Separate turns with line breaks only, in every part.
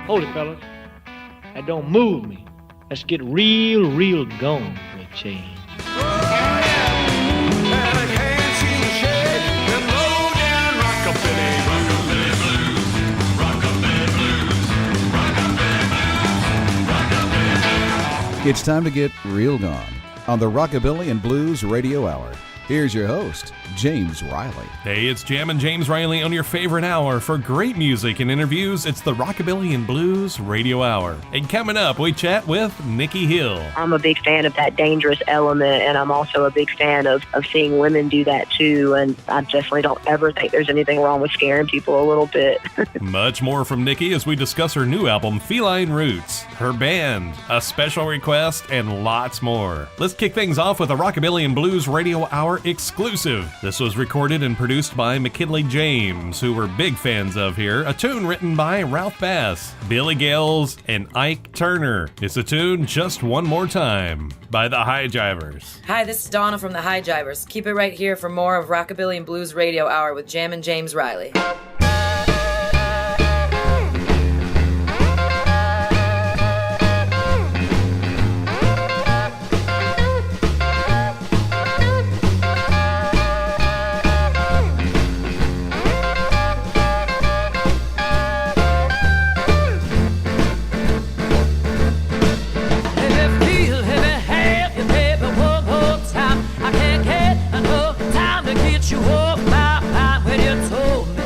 Hold it, fellas. That don't move me. Let's get real gone for a change.
It's time to get real gone on the Rockabilly and Blues Radio Hour. Here's your host, James Riley.
Hey, it's Jammin' James Riley on your favorite hour. For great music and interviews, it's the Rockabilly and Blues Radio Hour. And coming up, we chat with Nikki Hill.
I'm a big fan of that dangerous element, and I'm also a big fan of seeing women do that too, and I definitely don't ever think there's anything wrong with scaring people a little bit.
Much more from Nikki as we discuss her new album, Feline Roots, her band, a special request, and lots more. Let's kick things off with a Rockabilly and Blues Radio Hour exclusive. This was recorded and produced by McKinley James, who we're big fans of here. A tune written by Ralph Bass, Billy Gales, and Ike Turner. It's a tune, Just One More Time, by the Hi-Jivers.
Hi, this is Donna from the Hi-Jivers. Keep it right here for more of Rockabilly and Blues Radio Hour with Jammin' James Riley.
You off my mind when you told me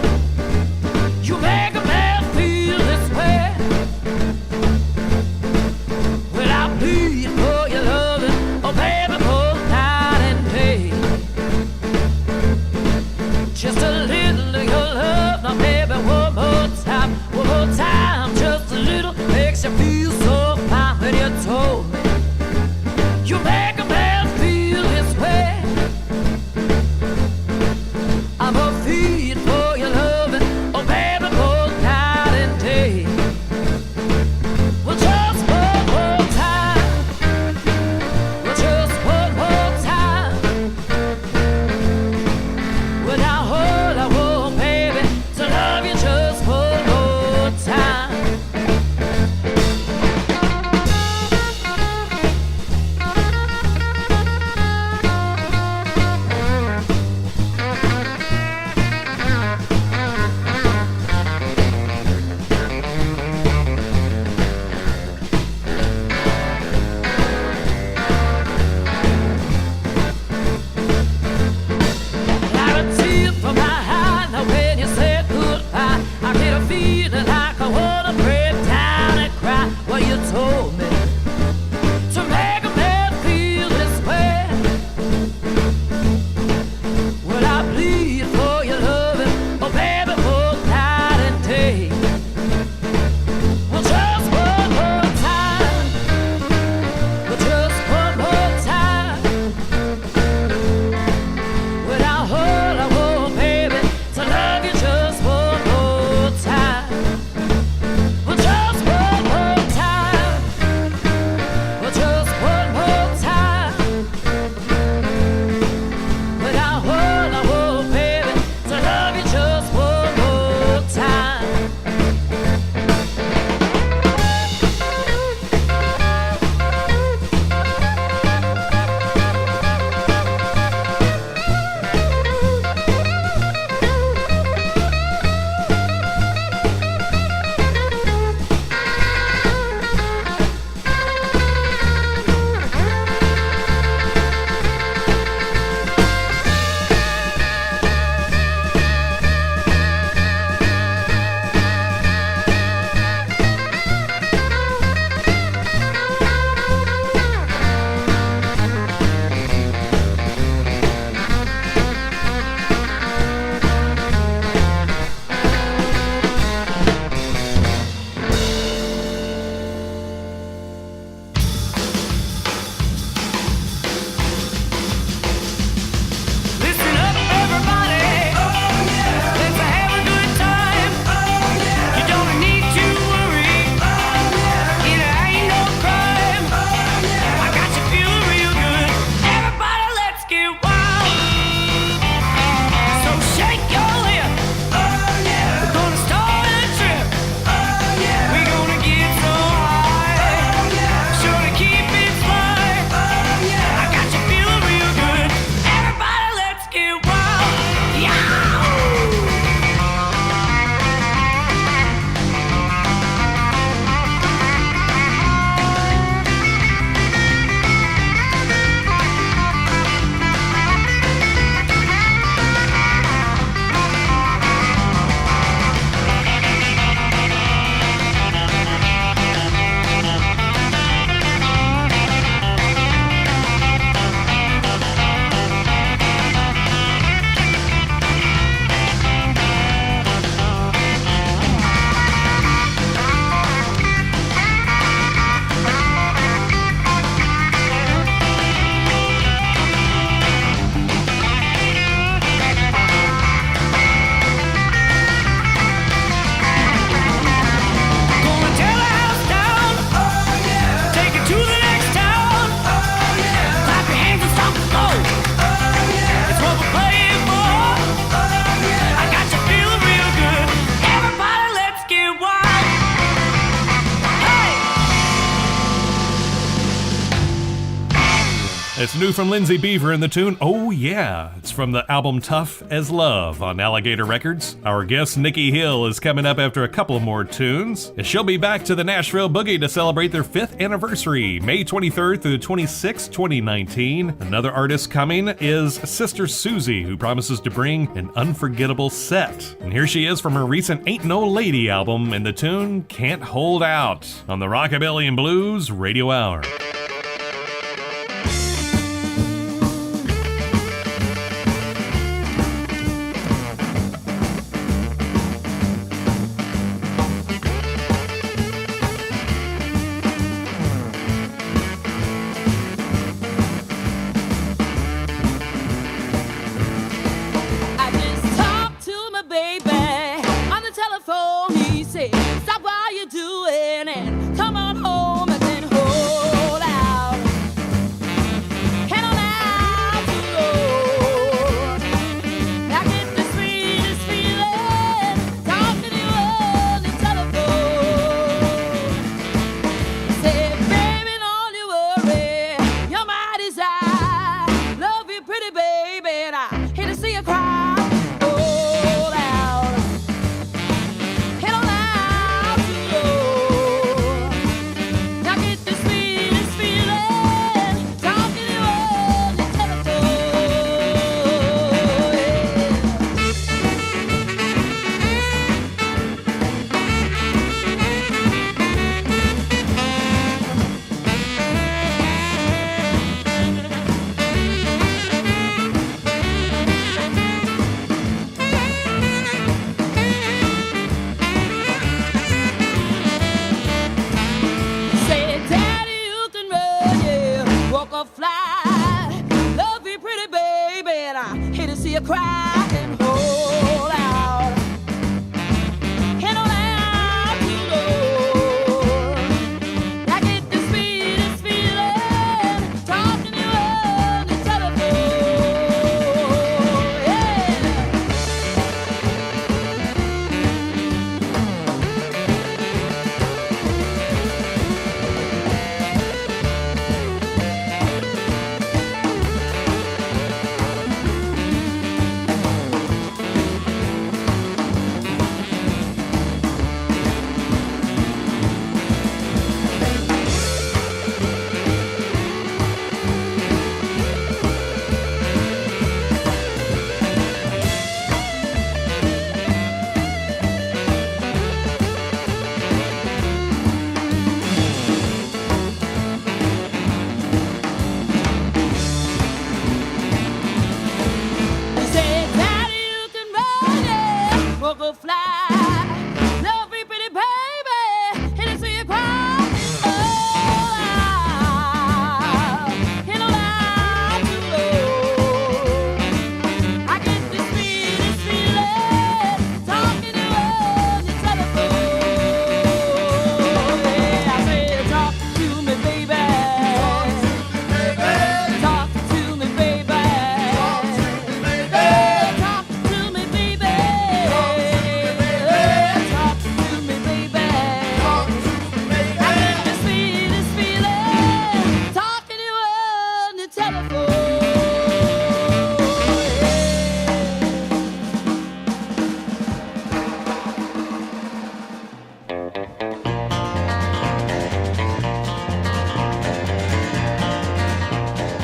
It's new from Lindsay Beaver and the tune Oh Yeah. It's from the album Tough as Love on Alligator Records. Our guest Nikki Hill is coming up after a couple more tunes. She'll be back to the Nashville Boogie to celebrate their 5th anniversary, May 23rd through 26th, 2019. Another artist coming is Sister Suzie, who promises to bring an unforgettable set. And here she is from her recent Ain't No Lady album and the tune Can't Hold Out on the Rockabilly and Blues Radio Hour.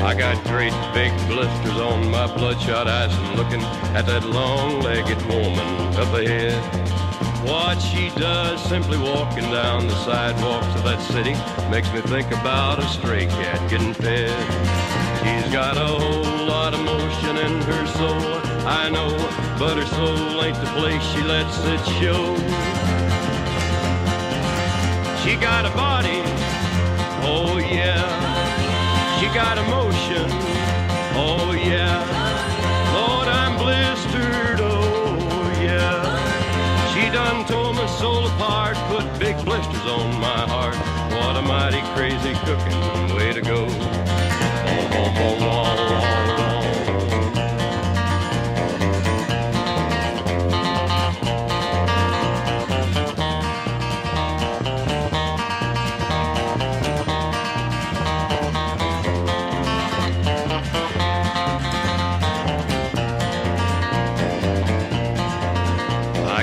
I got great big blisters on my bloodshot eyes and looking at that long-legged woman up ahead. What she does simply walking down the sidewalks of that city makes me think about a stray cat getting fed. She's got a whole lot of motion in her soul, I know, but her soul ain't the place she lets it show. She got a body, oh yeah. She got emotion, oh yeah. Lord, I'm blistered, oh yeah. She done tore my soul apart, put big blisters on my heart. What a mighty crazy cooking way to go.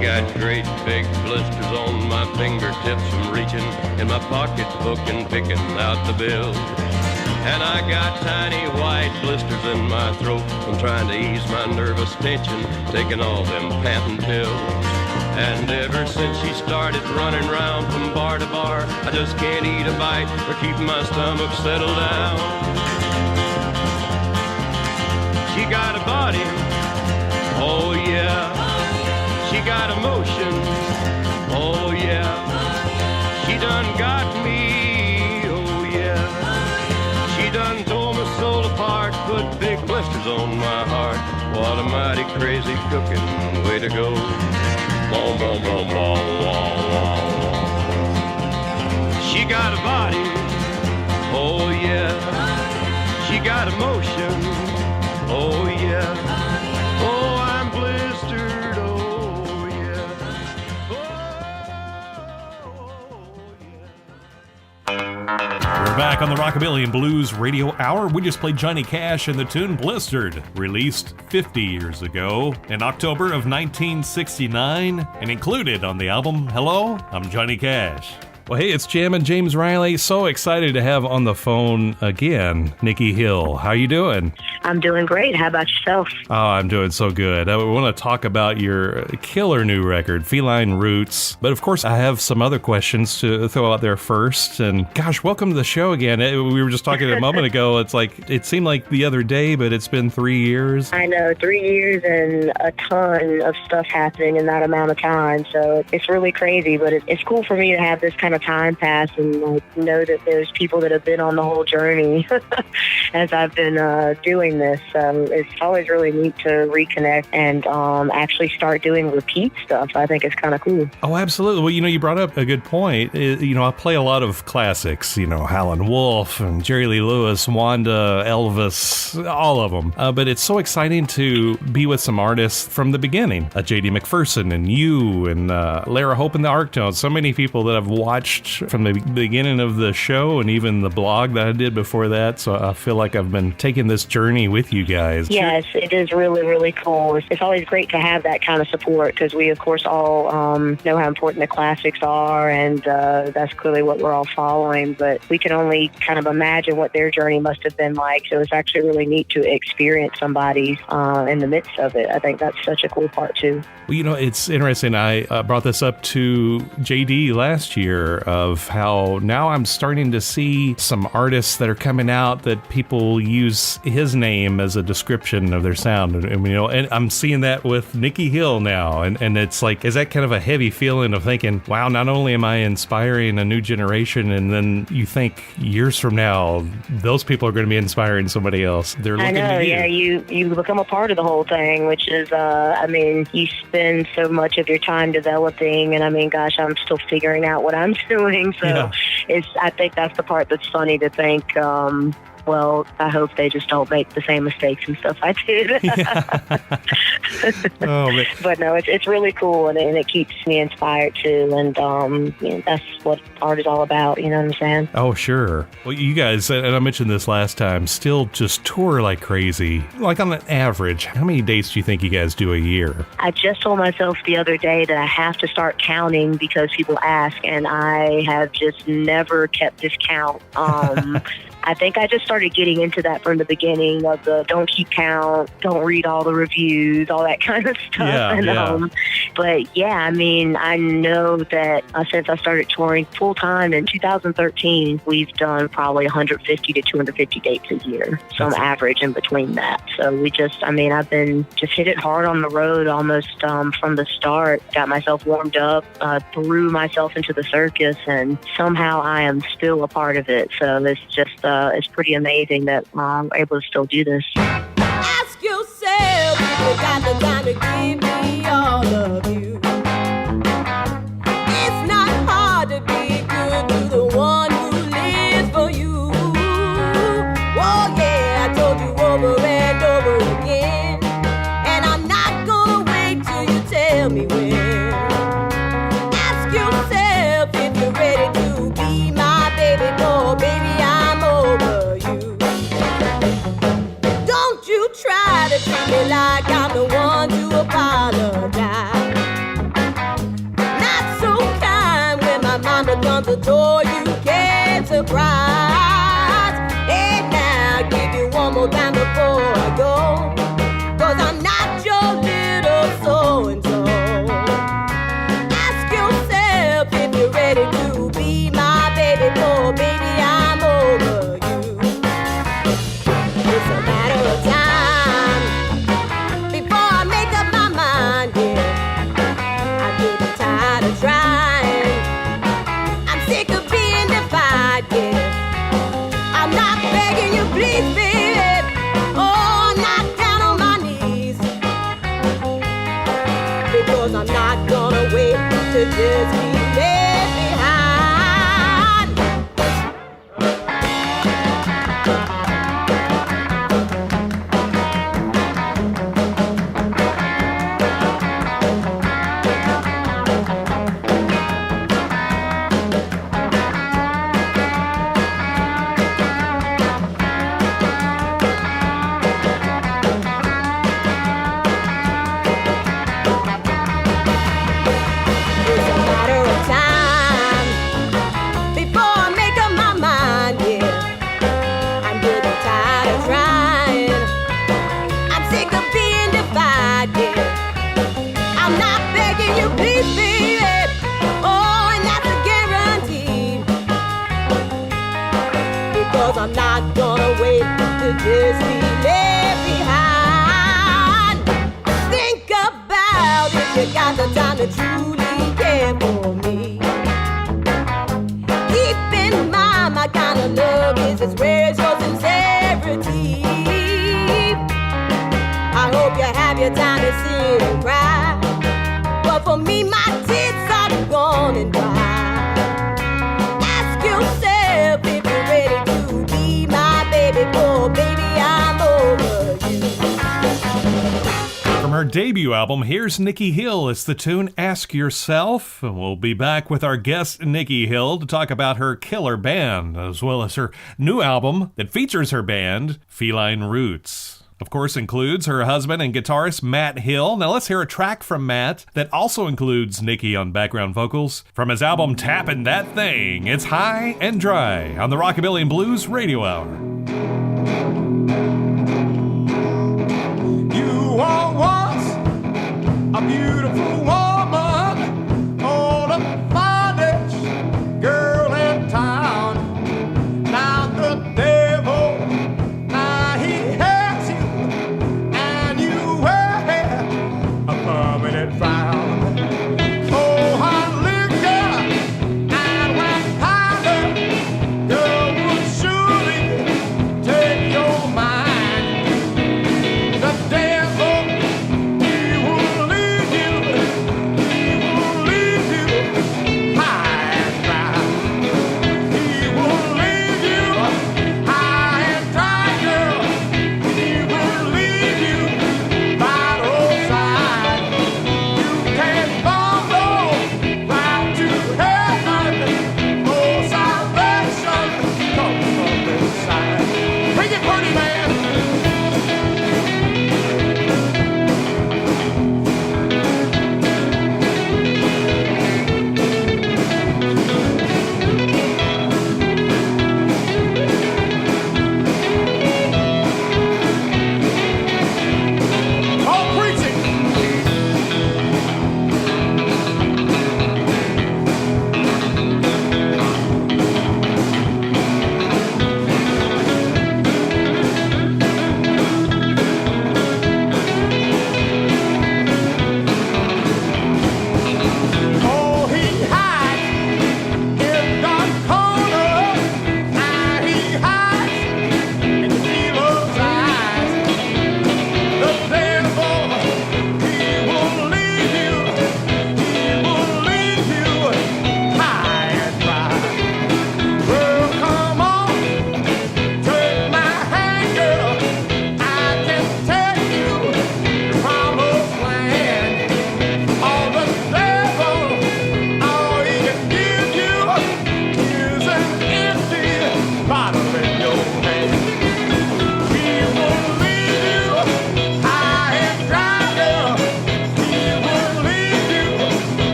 got great big blisters on my fingertips from reaching in my pocketbook and picking out the bill. And I got tiny white blisters in my throat from trying to ease my nervous tension, taking all them panting pills. And ever since she started running round from bar to bar, I just can't eat a bite or keep my stomach settled down. She got a body, oh yeah. She got emotion, oh yeah. She done got me, oh yeah. She done tore my soul apart, put big blisters on my heart. What a mighty crazy cooking way to go. Wah, wah, wah, wah, wah, wah. She got a body, oh yeah. She got emotion, oh yeah. Oh, I'm blistered, oh yeah.
We're back on the Rockabilly and Blues Radio Hour. We just played Johnny Cash and the tune Blistered, released 50 years ago in October of 1969 and included on the album Hello, I'm Johnny Cash. Well, hey, it's Jammin' James Riley. So excited to have on the phone again, Nikki Hill. How you doing?
I'm doing great. How about yourself?
Oh, I'm doing so good. I want to talk about your killer new record, Feline Roots. But of course, I have some other questions to throw out there first. And gosh, welcome to the show again. We were just talking a moment ago. It's like, it seemed like the other day, but it's been 3 years.
I know, 3 years and a ton of stuff happening in that amount of time. So it's really crazy, but it's cool for me to have this kind of time pass and know that there's people that have been on the whole journey as I've been doing this. It's always really neat to reconnect and actually start doing repeat stuff. I think it's kind of cool.
Oh, absolutely. Well, you brought up a good point. I play a lot of classics, Howlin Wolf and Jerry Lee Lewis, Wanda, Elvis, all of them. But it's so exciting to be with some artists from the beginning. J.D. McPherson and you and Lara Hope and the Arctones. So many people that I've watched from the beginning of the show and even the blog that I did before that. So I feel like I've been taking this journey with you guys.
Yes, it is really, really cool. It's always great to have that kind of support because we, of course, all know how important the classics are, and that's clearly what we're all following. But we can only kind of imagine what their journey must have been like. So it's actually really neat to experience somebody's in the midst of it. I think that's such a cool part, too.
Well, it's interesting. I brought this up to JD last year of how now I'm starting to see some artists that are coming out that people use his name as a description of their sound. And I'm seeing that with Nikki Hill now. And it's like, is that kind of a heavy feeling of thinking, wow, not only am I inspiring a new generation, and then you think years from now, those people are going to be inspiring somebody else. They're looking to you.
Yeah, you become a part of the whole thing, which is, you spend so much of your time developing, and gosh, I'm still figuring out what I'm doing. So
yeah.
I think that's the part that's funny to think, well, I hope they just don't make the same mistakes and stuff I did.
Oh,
but no, it's really cool, and it keeps me inspired too. And that's what art is all about. You know what I'm saying?
Oh, sure. Well, you guys, and I mentioned this last time, still just tour like crazy. Like on an average, how many dates do you think you guys do a year?
I just told myself the other day that I have to start counting because people ask, and I have just never kept this count. I think I just started getting into that from the beginning of the don't keep count, don't read all the reviews, all that kind of stuff. But yeah, I know that since I started touring full time in 2013, we've done probably 150 to 250 dates a year. Some average in between that. So we just, I've been just hit it hard on the road almost from the start. Got myself warmed up, threw myself into the circus, and somehow I am still a part of it. So it's just, it's pretty amazing that I'm able to still do this.
Ask yourself if you got the time to give me all of you. It's not hard to be good to the one who lives for you. Oh yeah, I told you over and over again, and I'm not gonna wait till you tell me when. Ask yourself if you're ready to be my baby boy, baby, I'm over you. Don't you try to treat me like I'm the one to apologize. door you can't surprise. Hey, now, give you one more time before I go. 'Cause I'm not your little so-and-so. Ask yourself if you're ready to be my baby, for baby, I'm over you. It's a matter of time before I make up my mind, yeah. I'm getting tired of trying. I'm sick of being defied, yeah. I'm not begging you, please, baby. Oh, I'm not down on my knees. Because I'm not gonna wait to just be left behind. It's a matter of time before I make up my mind, yeah. I'm getting tired of trying. I'm sick of being defied, yeah. I'm not begging you, please, baby. Oh, and that's a guarantee. Because I'm not gonna wait to just be left behind. Think about if you got the time to truly care for me. Keep in mind my kind of love is as rare as your sincerity. I hope you have your time to sit and cry. But for me, my tears are gone and dry. Ask yourself if you're ready to be my baby, for baby, I'm over you.
From her debut album, here's Nikki Hill. It's the tune Ask Yourself. And we'll be back with our guest, Nikki Hill, to talk about her killer band, as well as her new album that features her band, Feline Roots. Of course, includes her husband and guitarist, Matt Hill. Now let's hear a track from Matt that also includes Nikki on background vocals. From his album, Tappin' That Thing, it's High and Dry on the Rockabilly and Blues Radio Hour.
You are once a beautiful woman, oh, the finest girl in town. Now the devil, now he has you, and you wear a permanent frown. Oh, hot liquor and wet powder, girl would surely take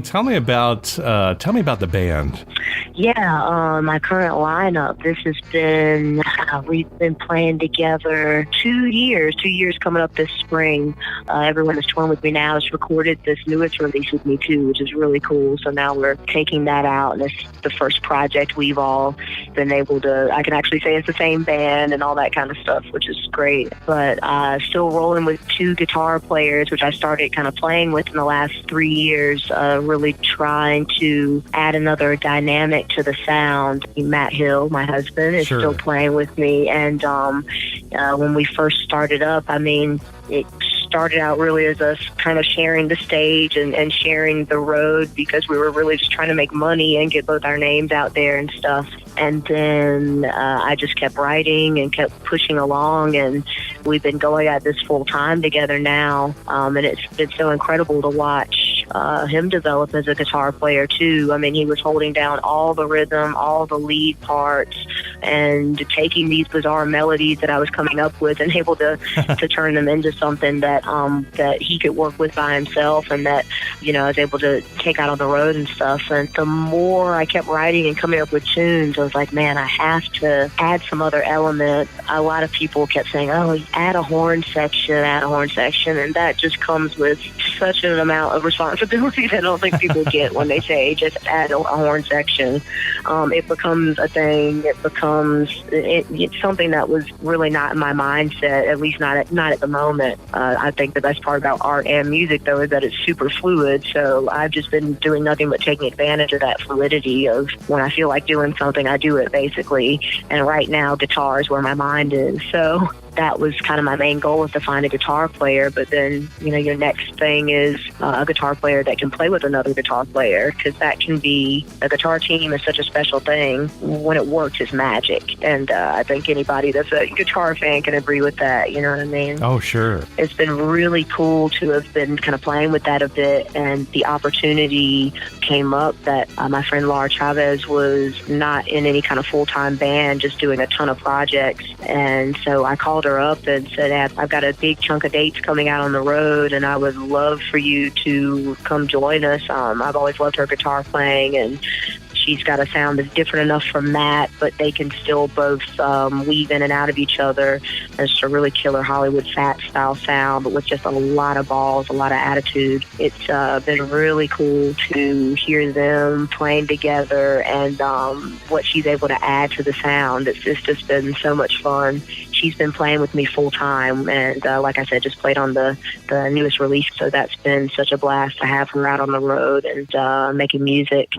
tell me about the band.
Yeah, my current lineup, this has been, we've been playing together 2 years coming up this spring. Everyone that's touring with me now has recorded this newest release with me too, which is really cool. So now we're taking that out, and it's the first project we've all been able to, I can actually say it's the same band and all that kind of stuff, which is great. But still rolling with 2 guitar players, which I started kind of playing with in the last 3 years, really trying to add another dynamic to the sound. Matt Hill, my husband, is still playing with me, and when we first started up, I mean, it started out really as us kind of sharing the stage and sharing the road, because we were really just trying to make money and get both our names out there and stuff. And then I just kept writing and kept pushing along, and we've been going at this full time together now, and it's been so incredible to watch him develop as a guitar player too. I mean, he was holding down all the rhythm, all the lead parts, and taking these bizarre melodies that I was coming up with and able to turn them into something that he could work with by himself, and that, you know, I was able to take out on the road and stuff. And the more I kept writing and coming up with tunes, I was like, man, I have to add some other element. A lot of people kept saying, oh, add a horn section, and that just comes with such an amount of responsibility that I don't think people get when they say just add a horn section. It becomes a thing. It becomes it's something that was really not in my mindset, at least not at the moment. I think the best part about art and music, though, is that it's super fluid. So I've just been doing nothing but taking advantage of that fluidity of when I feel like doing something, I do it, basically. And right now, guitar is where my mind is. So that was kind of my main goal, was to find a guitar player. But then, you know, your next thing is a guitar player that can play with another guitar player, because that can be, a guitar team is such a special thing. When it works, it's magic. And I think anybody that's a guitar fan can agree with that, you know what I mean?
Oh, sure.
It's been really cool to have been kind of playing with that a bit, and the opportunity came up that my friend Chavez was not in any kind of full-time band, just doing a ton of projects. And so I called her up and said, I've got a big chunk of dates coming out on the road, and I would love for you to come join us. I've always loved her guitar playing, and she's got a sound that's different enough from Matt, but they can still both weave in and out of each other. It's a really killer Hollywood Fat style sound, but with just a lot of balls, a lot of attitude. It's been really cool to hear them playing together, and what she's able to add to the sound. It's just been so much fun. She's been playing with me full time, and like I said, just played on the newest release. So that's been such a blast to have her out on the road and making music.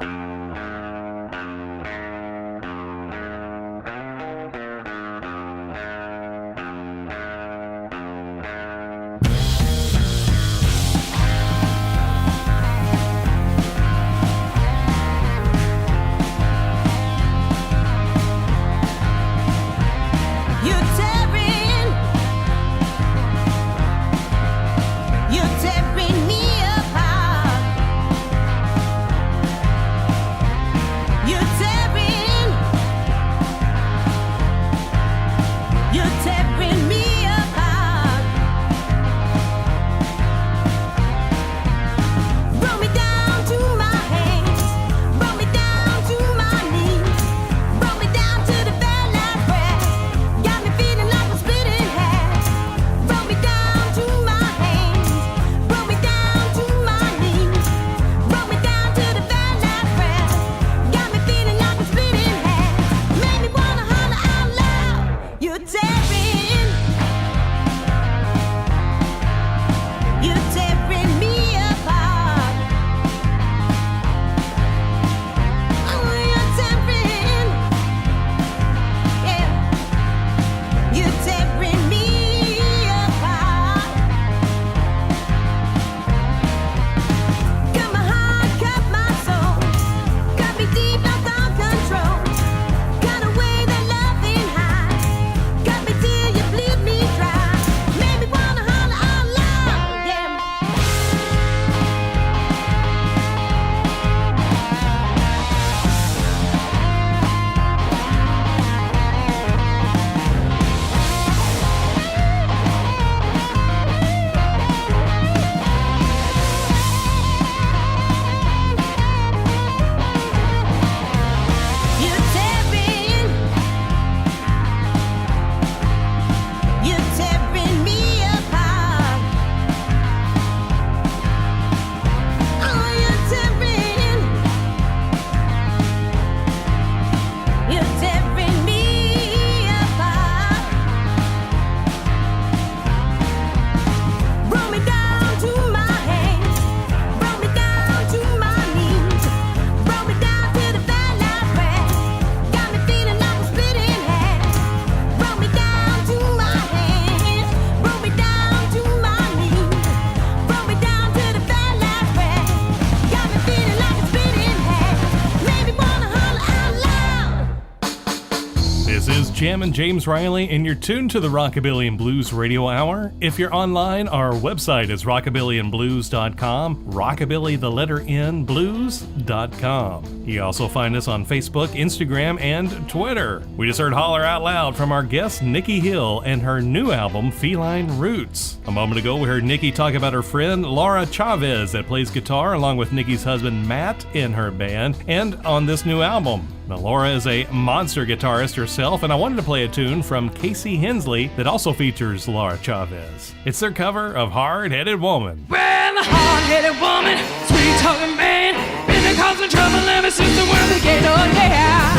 Jammin' James Riley, and you're tuned to the Rockabilly and Blues Radio Hour. If you're online, our website is rockabillyandblues.com, rockabilly, the letter N, blues.com. You also find us on Facebook, Instagram, and Twitter. We just heard Holler Out Loud from our guest, Nikki Hill, and her new album, Feline Roots. A moment ago, we heard Nikki talk about her friend, Laura Chavez, that plays guitar along with Nikki's husband, Matt, in her band, and on this new album. Now, Laura is a monster guitarist herself, and I wanted to play a tune from Casey Hensley that also features Laura Chavez. It's their cover of Hard-Headed Woman.
Well, a hard-headed woman, sweet-talking man, been causing trouble ever since the world began, oh yeah,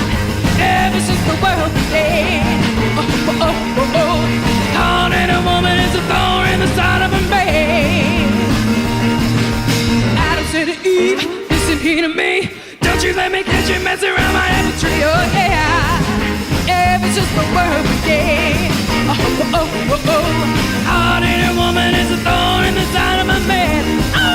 ever since the world began. Oh, oh, oh, oh. Hard-headed woman is a thorn in the side of a man. Adam said to Eve, listen here to me, don't you let me catch you messing around my apple tree, oh yeah, ever since the world began. Oh, oh, oh, oh, oh. Hard-headed woman is a thorn in the side of a man. Oh!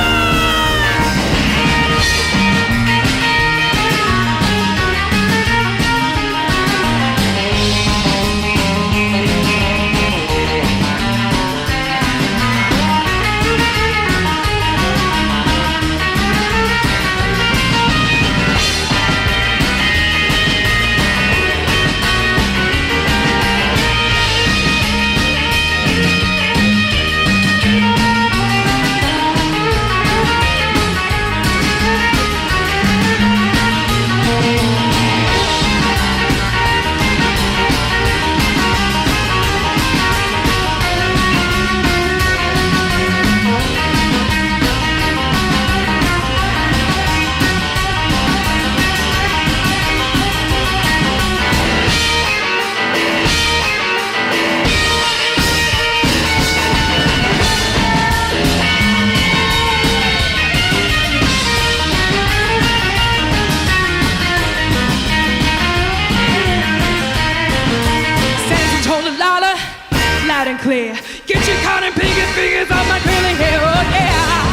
Clear. Get your cotton picking fingers off my curly hair, oh yeah,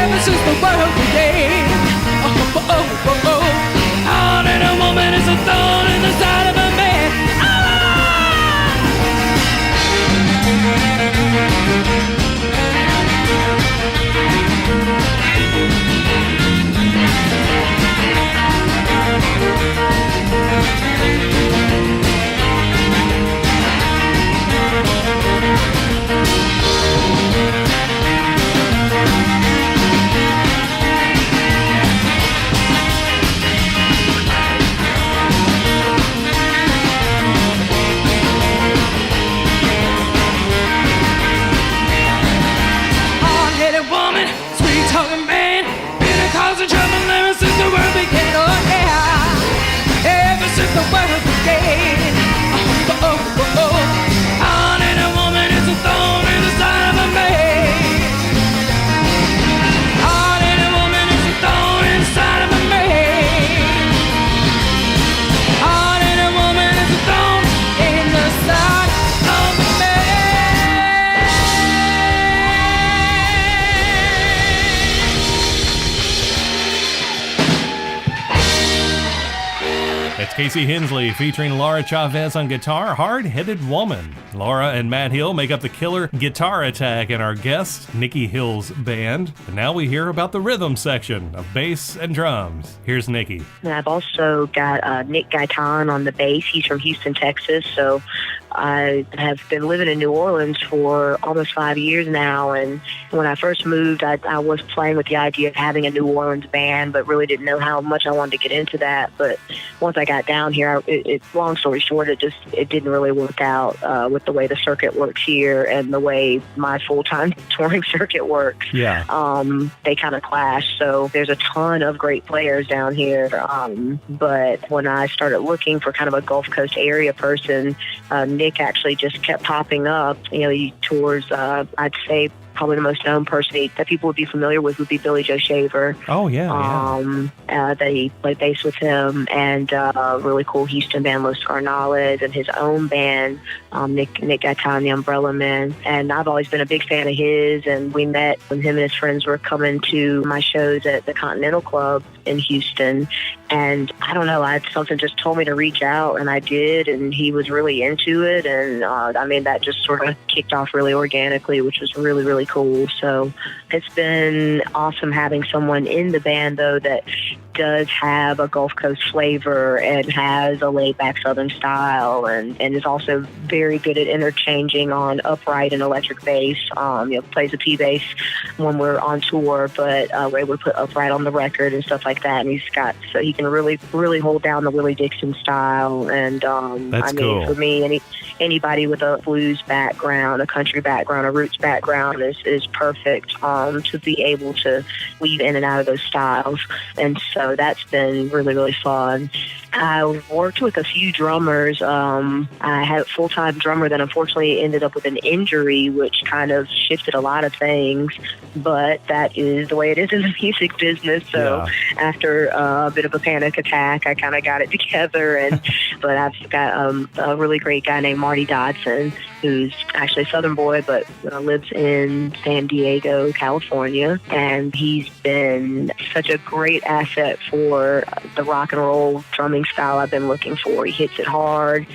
ever since the world began. Oh, oh, oh, oh, oh. Hard-headed woman is a thorn in the side of a man. The world began. Oh, oh, oh, oh. Hard-headed woman is a thorn in the side of a man. Hard-headed woman is a thorn in the side of a man. Hard-headed woman is a thorn in the side of a man.
It's Casey Hensley featuring Laura Chavez on guitar, Hard-Headed Woman. Laura and Matt Hill make up the killer guitar attack in our guest, Nikki Hill's band. And now we hear about the rhythm section of bass and drums. Here's Nikki.
And I've also got Nick Gaitan on the bass. He's from Houston, Texas, so I have been living in New Orleans for almost 5 years now, and when I first moved, I was playing with the idea of having a New Orleans band, but really didn't know how much I wanted to get into that. But once I got down here, long story short, it didn't really work out with the way the circuit works here and the way my full-time touring circuit works.
Yeah.
They kind of clash, so there's a ton of great players down here. But when I started looking for kind of a Gulf Coast area person, Nick actually just kept popping up. You know, he tours, I'd say, probably the most known person that people would be familiar with would be Billy Joe Shaver.
Oh, yeah.
That he played bass with him, and a really cool Houston band, Los Carnales, and his own band, Nick Gaetan, the Umbrella Men. And I've always been a big fan of his, and we met when him and his friends were coming to my shows at the Continental Club in Houston. And I don't know, something just told me to reach out, and I did, and he was really into it. And that just sort of kicked off really organically, which was really, really cool. So it's been awesome having someone in the band, though, that does have a Gulf Coast flavor and has a laid-back Southern style, and is also very good at interchanging on upright and electric bass. Plays a P-bass when we're on tour, but we're able to put upright on the record and stuff like that. And so he can really, really hold down the Willie Dixon style. And
cool.
For me, anybody with a blues background, a country background, a roots background is perfect to be able to weave in and out of those styles. And so that's been really, really fun. I worked with a few drummers. I had a full-time drummer that unfortunately ended up with an injury, which kind of shifted a lot of things, but that is the way it is in the music business. So after a bit of a panic attack, I kind of got it together. But I've got a really great guy named Marty Dodson, who's actually a Southern boy, but lives in San Diego, California. And he's been such a great asset for the rock and roll drumming style I've been looking for. He hits it hard,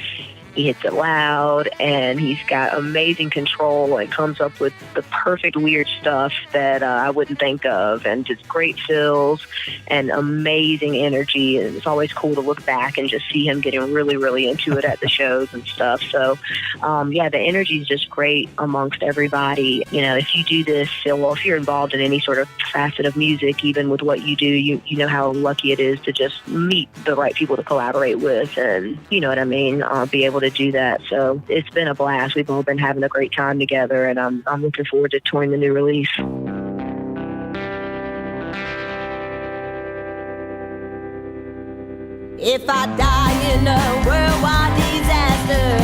he hits it loud, and he's got amazing control and comes up with the perfect weird stuff that I wouldn't think of, and just great fills and amazing energy. And it's always cool to look back and just see him getting really, really into it at the shows and stuff. So, the energy is just great amongst everybody. If you do this, if you're involved in any sort of facet of music, even with what you do, you know how lucky it is to just meet the right people to collaborate with, and you know what I mean, be able to do that. So it's been a blast. We've all been having a great time together, and I'm looking forward to touring the new release.
If I die in a worldwide disaster,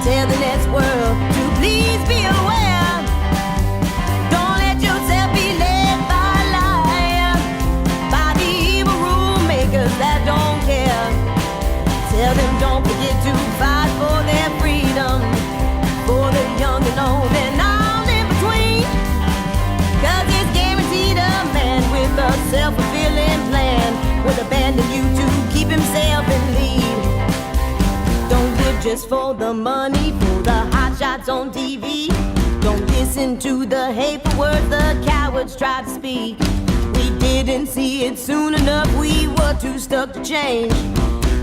tell the next world to please be aware. Don't let yourself be led by a liar, by the evil rule makers that don't care. Tell them don't forget to fight for their freedom, for the young and old and all in between. 'Cause it's guaranteed a man with a self-fulfilling plan will abandon you to keep himself in lead. Don't live just for the money, for the hot shots on TV. Don't listen to the hateful words the cowards try to speak. We didn't see it soon enough, we were too stuck to change.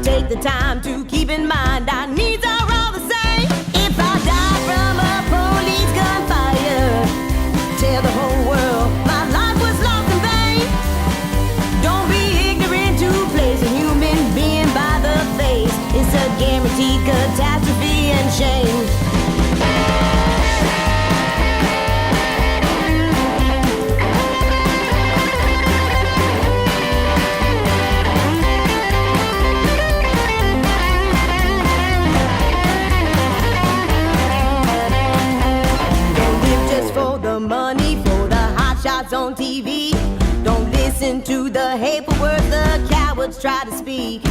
Take the time to keep in mind our needs are all the same. If I die from a police gunfire, tell the whole world my life was lost in vain. Don't be ignorant to place a human being by the face. It's a guaranteed catastrophe and shame. On TV, don't listen to the hateful words the cowards try to speak.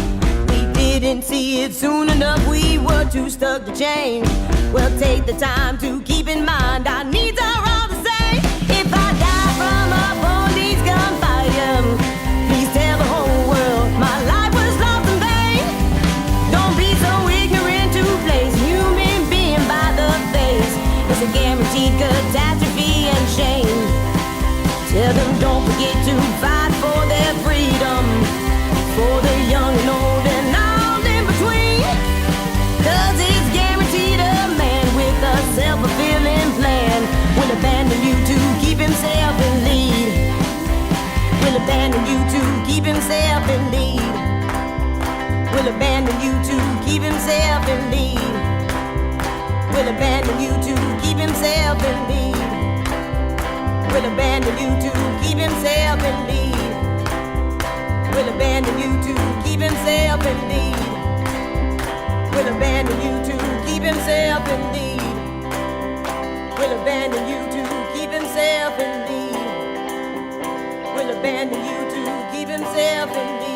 We didn't see it soon enough, we were too stuck to change. Well, take the time to keep in mind our needs are all the same. If I die from a police gunfire, please tell the whole world my life was lost in vain. Don't be so ignorant to place a human being by the face. It's a guaranteed catastrophe and shame. Tell them don't forget to fight for their freedom, for the young and old and all in between. 'Cause it's guaranteed a man with a self-fulfilling plan will abandon you to keep himself in lead. Will abandon you to keep himself in lead. Will abandon you to keep himself in lead. Will abandon you to keep himself in lead. Will abandon you to keep himself in lead. Will abandon you to keep himself in lead. Will abandon you to keep himself in lead. Will abandon you to keep himself himself in me. Will abandon you to keep himself in me.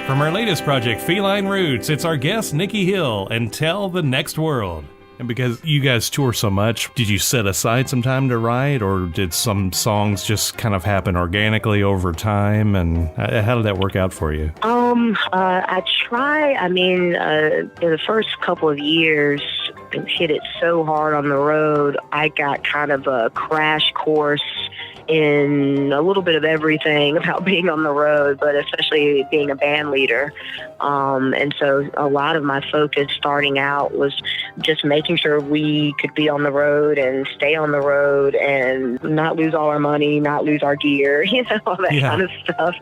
From our latest project, Feline Roots, it's our guest, Nikki Hill, and Tell the Next World. And because you guys tour so much, did you set aside some time to write, or did some songs just kind of happen organically over time? And how did that work out for you?
I try. I mean, in the first couple of years, hit it so hard on the road, I got kind of a crash course in a little bit of everything about being on the road, but especially being a band leader. And so a lot of my focus starting out was just making sure we could be on the road and stay on the road and not lose all our money, not lose our gear, all that kind of stuff.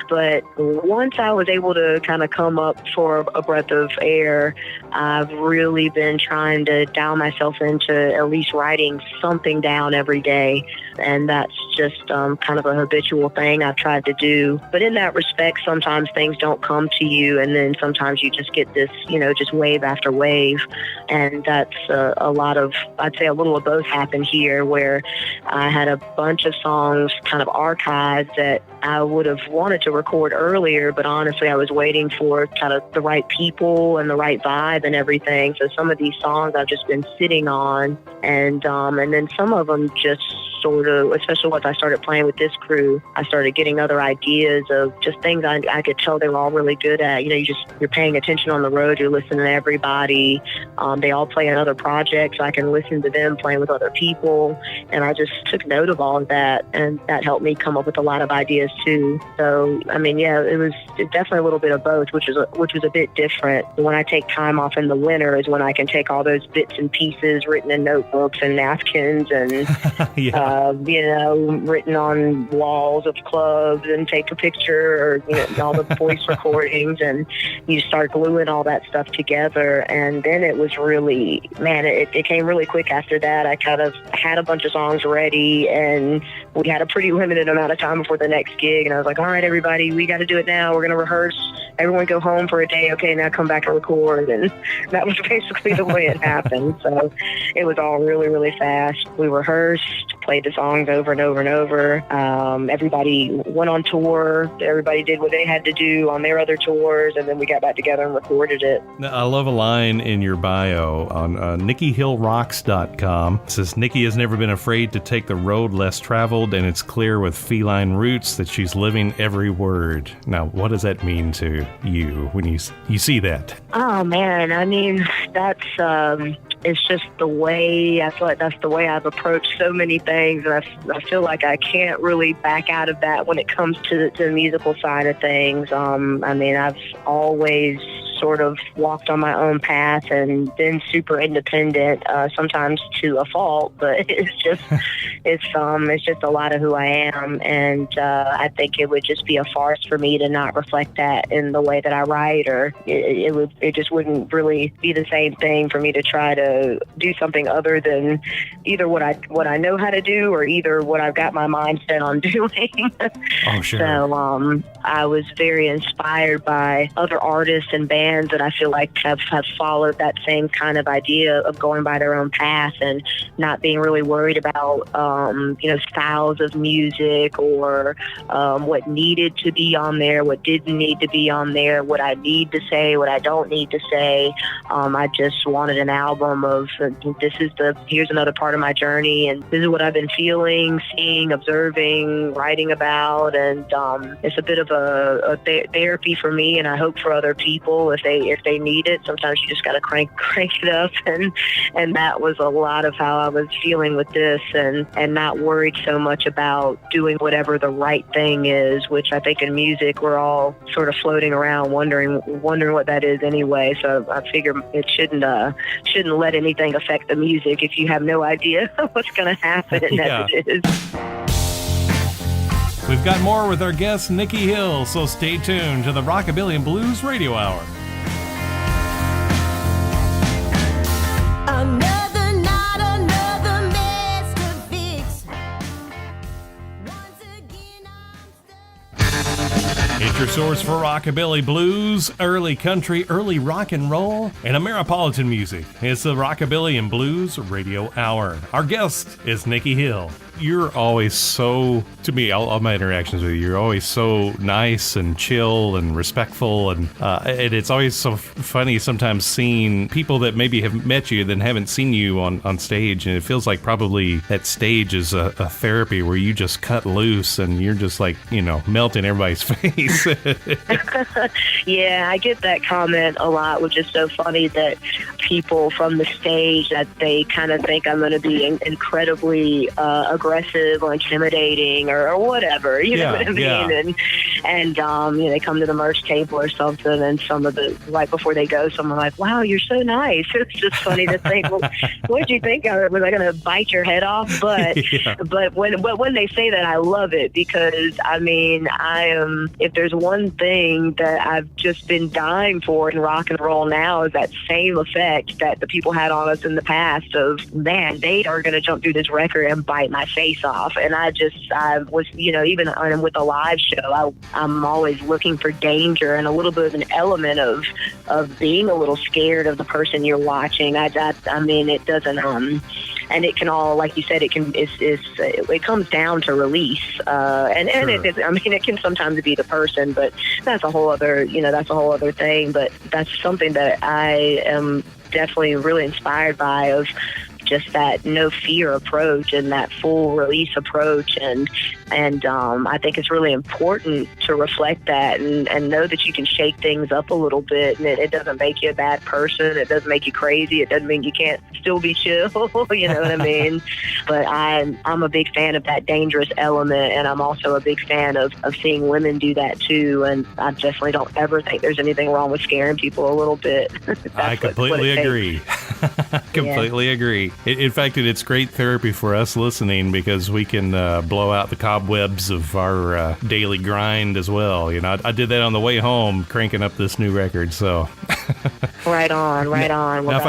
But once I was able to kind of come up for a breath of air, I've really been trying to dial myself into at least writing something down every day. And that's just kind of a habitual thing I've tried to do. But in that respect, sometimes things don't come to you, and then sometimes you just get this, just wave after wave. And that's a lot of, I'd say a little of both happened here, where I had a bunch of songs kind of archived that I would have wanted to record earlier, but honestly, I was waiting for kind of the right people and the right vibe and everything. So some of these songs I've just been sitting on, and then some of them just sort of, especially once I started playing with this crew, I started getting other ideas of just things I could tell they were all really good at. You're paying attention on the road, you're listening to everybody. They all play in other projects, so I can listen to them playing with other people. And I just took note of all of that, and that helped me come up with a lot of ideas too. So, I mean, it was definitely a little bit of both, which was a bit different. When I take time off in the winter is when I can take all those bits and pieces written in notebooks and napkins and written on walls of clubs and take a picture, or all the voice recordings, and you start gluing all that stuff together. And then it was really, it came really quick after that. I kind of had a bunch of songs ready, and we had a pretty limited amount of time before the next gig, and I was like, all right, everybody, we got to do it now. We're going to rehearse. Everyone go home for a day. Okay, now come back and record. And that was basically the way it happened. So it was all really, really fast. We rehearsed, played the songs over and over and over. Everybody went on tour. Everybody did what they had to do on their other tours, and then we got back together and recorded it.
I love a line in your bio on NikkiHillRocks.com. It says, Nikki has never been afraid to take the road less traveled, and it's clear with Feline Roots that she's living every word. Now, what does that mean to you when you see that?
Oh, man. I mean, that's... it's just the way, I feel like that's the way I've approached so many things, and I feel like I can't really back out of that when it comes to the musical side of things. I mean, I've always sort of walked on my own path and been super independent, sometimes to a fault, but it's just a lot of who I am, and I think it would just be a farce for me to not reflect that in the way that I write, or it just wouldn't really be the same thing for me to try to do something other than either what I know how to do, or either what I've got my mind set on doing.
Oh, sure.
So I was very inspired by other artists and bands that I feel like have followed that same kind of idea of going by their own path and not being really worried about styles of music, or what needed to be on there, what didn't need to be on there, what I need to say, what I don't need to say. I just wanted an album of here's another part of my journey, and this is what I've been feeling, seeing, observing, writing about, and it's a bit of a therapy for me, and I hope for other people if they need it. Sometimes you just got to crank it up, and that was a lot of how I was feeling with this, and not worried so much about doing whatever the right thing is, which I think in music we're all sort of floating around wondering what that is anyway. So I figure it shouldn't let anything affect the music if you have no idea what's going to happen as it is.
We've got more with our guest Nikki Hill, so stay tuned to the Rockabilly and Blues Radio Hour.
Another night, another mess to fix. Once again, I'm stuck.
It's your source for rockabilly, blues, early country, early rock and roll, and Ameripolitan music. It's the Rockabilly and Blues Radio Hour. Our guest is Nikki Hill. You're always so, to me, all my interactions with you, you're always so nice and chill and respectful, and it's always so funny sometimes seeing people that maybe have met you then haven't seen you on stage, and it feels like probably that stage is a therapy where you just cut loose and you're just like, melting everybody's face.
Yeah, I get that comment a lot, which is so funny that people from the stage, that they kind of think I'm going to be incredibly aggressive or intimidating or whatever, you know what I mean?
Yeah.
And they come to the merch table or something, and right before they go, someone like, wow, you're so nice. It's just funny to think, well, what did you think? Was I going to bite your head off? But but when they say that, I love it, because if there's one thing that I've just been dying for in rock and roll now, is that same effect that the people had on us in the past of, man, they are going to jump through this record and bite my face off. And I was, even with a live show, I'm always looking for danger and a little bit of an element of being a little scared of the person you're watching. It doesn't, and it can all, like you said, it comes down to release. Sure. It can sometimes be the person, but that's a whole other thing. But that's something that I am definitely really inspired by, of just that no fear approach and that full release approach, and I think it's really important to reflect that and know that you can shake things up a little bit, and it doesn't make you a bad person, it doesn't make you crazy, it doesn't mean you can't still be chill, you know what I mean? But I'm a big fan of that dangerous element, and I'm also a big fan of seeing women do that too, and I definitely don't ever think there's anything wrong with scaring people a little bit.
I completely agree. Completely agree. In fact, it's great therapy for us listening, because we can blow out the cobwebs of our daily grind as well. I did that on the way home, cranking up this new record. So
right on. Well,
now, if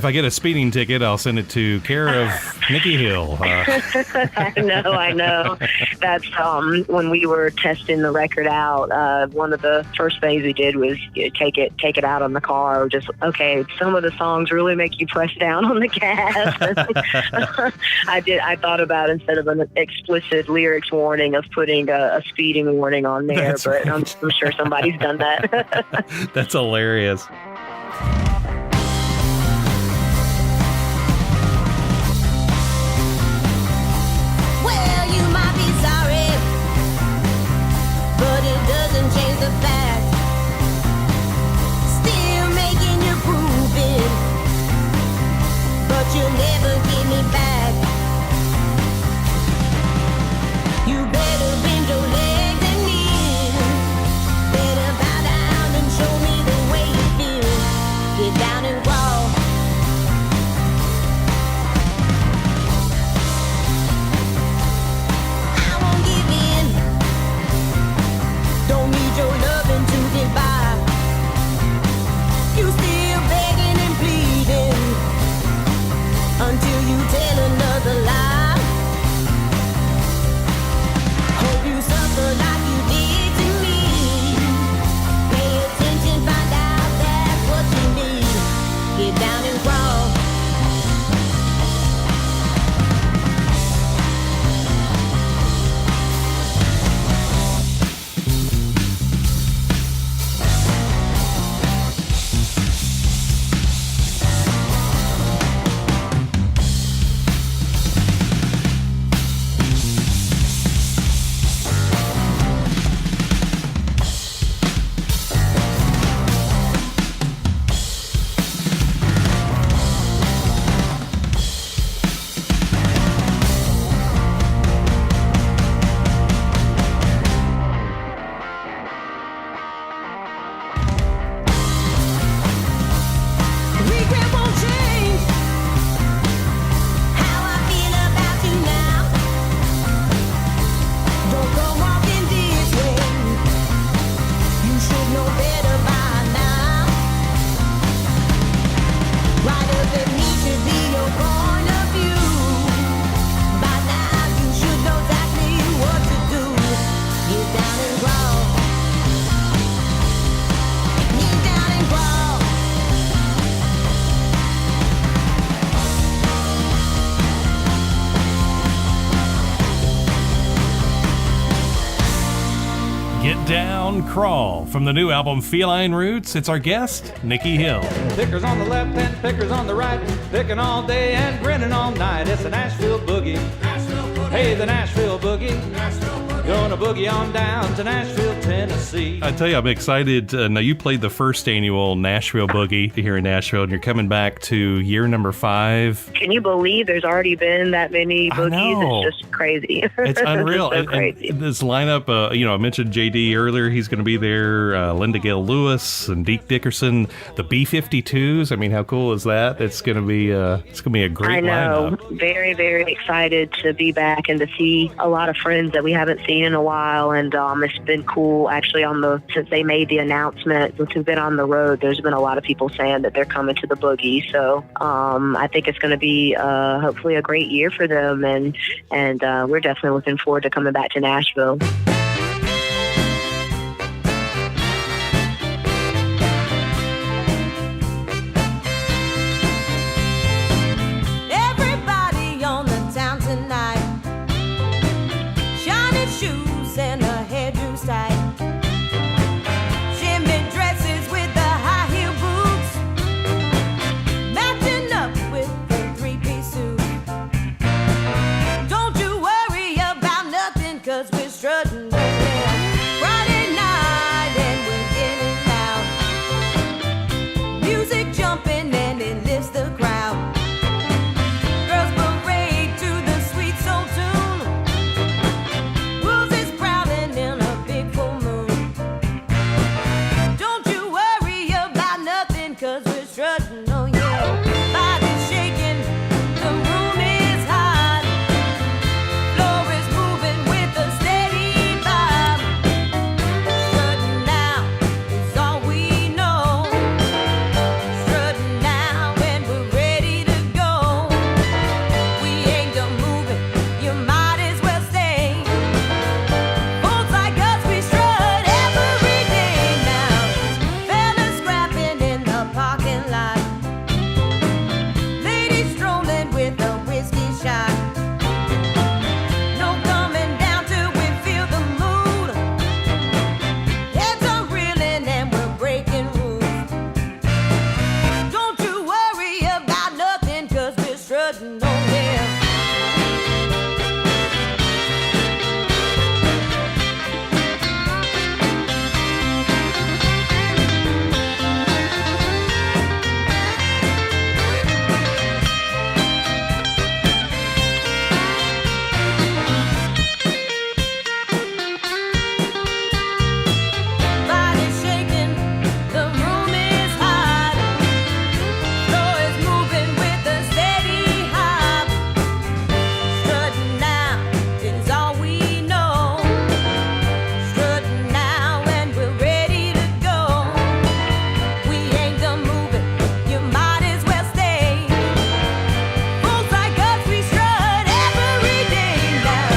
I get a speeding ticket, I'll send it to care of Nikki Hill.
I know. That's when we were testing the record out. One of the first things we did was take it out on the car. Just, okay, some of the songs really make you press down on the gas. I thought about, instead of an explicit lyrics warning, of putting a speeding warning on there. That's but right. I'm sure somebody's done that.
That's hilarious.
Well, you might be sorry, but it doesn't change the fact. Still making you grooving, but you'll never get me back. You better bend your legs and kneel. Better bow down and show me the way you feel.
Down Crawl from the new album Feline Roots. It's our guest, Nikki Hill.
Pickers on the left and pickers on the right, picking all day and grinning all night. It's a Nashville boogie. Hey, the Nashville boogie. Gonna boogie on down to Nashville, Tennessee.
I tell you, I'm excited. Now, you played the first annual Nashville Boogie here in Nashville, and you're coming back to year number 5.
Can you believe there's already been that many boogies?
I know.
It's just crazy.
It's unreal.
It's so crazy.
And this lineup, I mentioned JD earlier. He's going to be there. Linda Gale Lewis and Deke Dickerson, the B-52s. I mean, how cool is that? It's going to be a great
I know.
lineup.
Very, very excited to be back and to see a lot of friends that we haven't seen in a while, and it's been cool actually since they made the announcement. Since we've been on the road, there's been a lot of people saying that they're coming to the boogie. So I think it's going to be hopefully a great year for them, and we're definitely looking forward to coming back to Nashville.
Everybody on the town tonight, shiny shoes and a hairdo tight, shimmy dresses with the high heel boots, matching up with the 3-piece suit. Don't you worry about nothing, 'cause we're strutting around Friday night and we're getting loud. Music jumping and it lifts the crowd. Girls parade to the sweet soul tune. Wolves is prowling in a big full moon. Don't you worry about nothing, 'cause we're strutting, oh yeah. Body's shaking, the room is hot. Floor is moving with a steady vibe. Strutting now is all we know. Strutting now and we're ready to go. We ain't done moving, you might as well stay. Folks like us, we strut every day now. Fellas scrapping in the parking lot. Ladies strolling with a whiskey shot. No coming down till we feel the mood. Heads are reeling and we're breaking rules. Don't you worry about nothing, 'cause we're strutting, oh yeah. Body's shaking, the room is hot. Floor is moving with a steady hop. Strutting now is all we know. Strutting now and we're ready to go. We ain't done moving, you might as well stay. Folks like us, we strut every day now.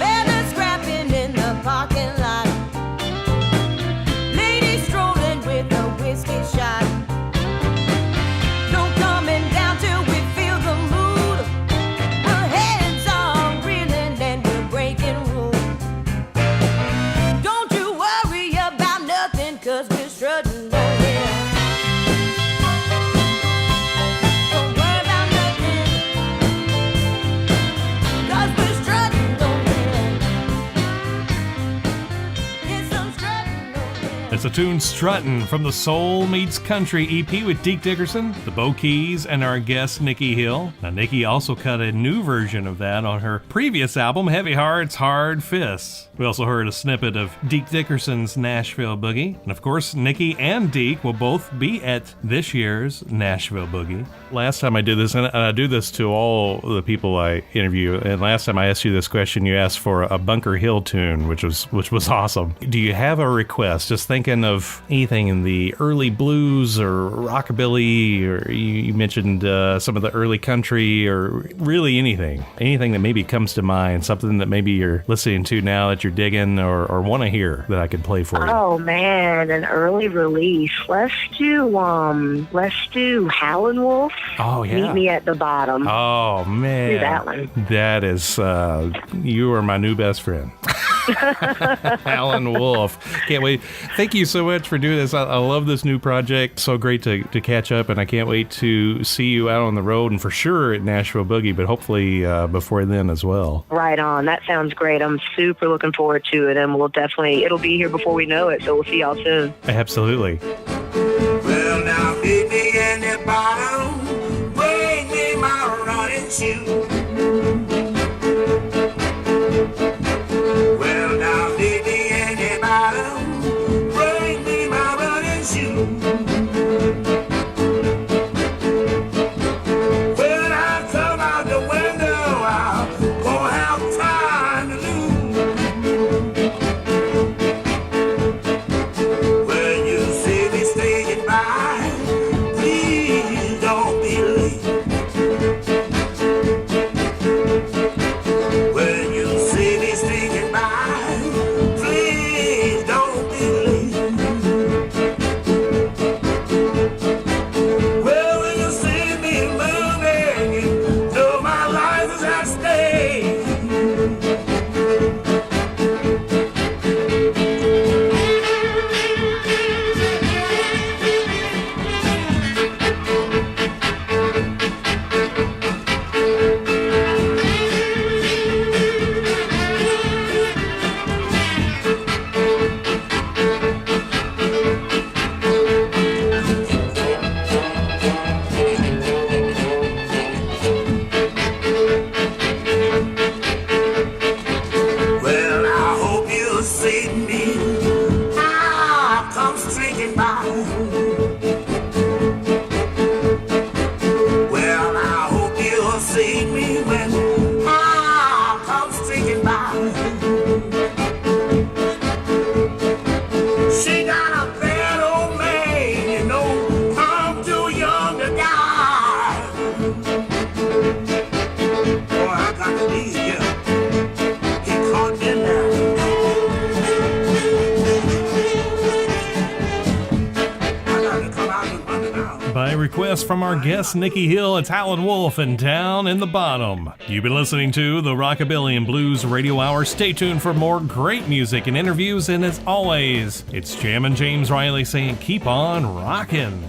Fellas scrapping in the parking lot. Ladies strolling with a whiskey shot. No coming down till we feel the mood. Our heads are reeling and we're breaking rules. Don't you worry about nothing, 'cause we're strutting, oh yeah. Don't worry about nothing, 'cause we're strutting, oh yeah. It's some strutting, oh yeah.
It's a tune, Struttin', from the Soul Meets Country EP with Deke Dickerson, the Bo Keys, and our guest, Nikki Hill. Now, Nikki also cut a new version of that on her previous album, Heavy Hearts, Hard Fists. We also heard a snippet of Deke Dickerson's Nashville Boogie. And of course, Nikki and Deke will both be at this year's Nashville Boogie. Last time I did this, and I do this to all the people I interview, and last time I asked you this question, you asked for a Bunker Hill tune, which was awesome. Do you have a request? Just thinking of anything in the early blues or rockabilly, or you mentioned some of the early country, or really anything that maybe comes to mind, something that maybe you're listening to now that you're digging or want to hear that I could play for you.
Oh man, an early release. Let's do Howlin Wolf.
Oh yeah.
Meet Me at the Bottom.
Oh man.
Do that one.
That is you are my new best friend. Howlin Wolf. Can't wait. Thank you so much for doing this. I love this new project. So great to catch up, and I can't wait to see you out on the road and for sure at Nashville Boogie, but hopefully before then as well.
Right on. That sounds great. I'm super looking forward to it, and it'll be here before we know it, so we'll see y'all soon.
Absolutely.
Well, now, meet me in the bottom, bring me my running shoe. Well, now, meet me in the bottom, bring me my running shoe. When I come out the window, I won't have time to lose. When you see me sneaking by, please don't be late. When you see me sneaking by, please don't be late. Well, when you see me moving, you know my life is at stake. Well, I hope you'll see me. I'll come streaking by. Well, I hope you'll see me when I'll come streaking by. She got a bad old man, you know, I'm too young to die. Boy, I got to be here. He caught me now. I got to come out and run it out.
By request from our guest Nikki Hill, it's Howlin Wolf and Down in the Bottom. You've been listening to the Rockabilly and Blues Radio Hour. Stay tuned for more great music and interviews, and as always, it's Jammin' James Riley saying keep on rockin'.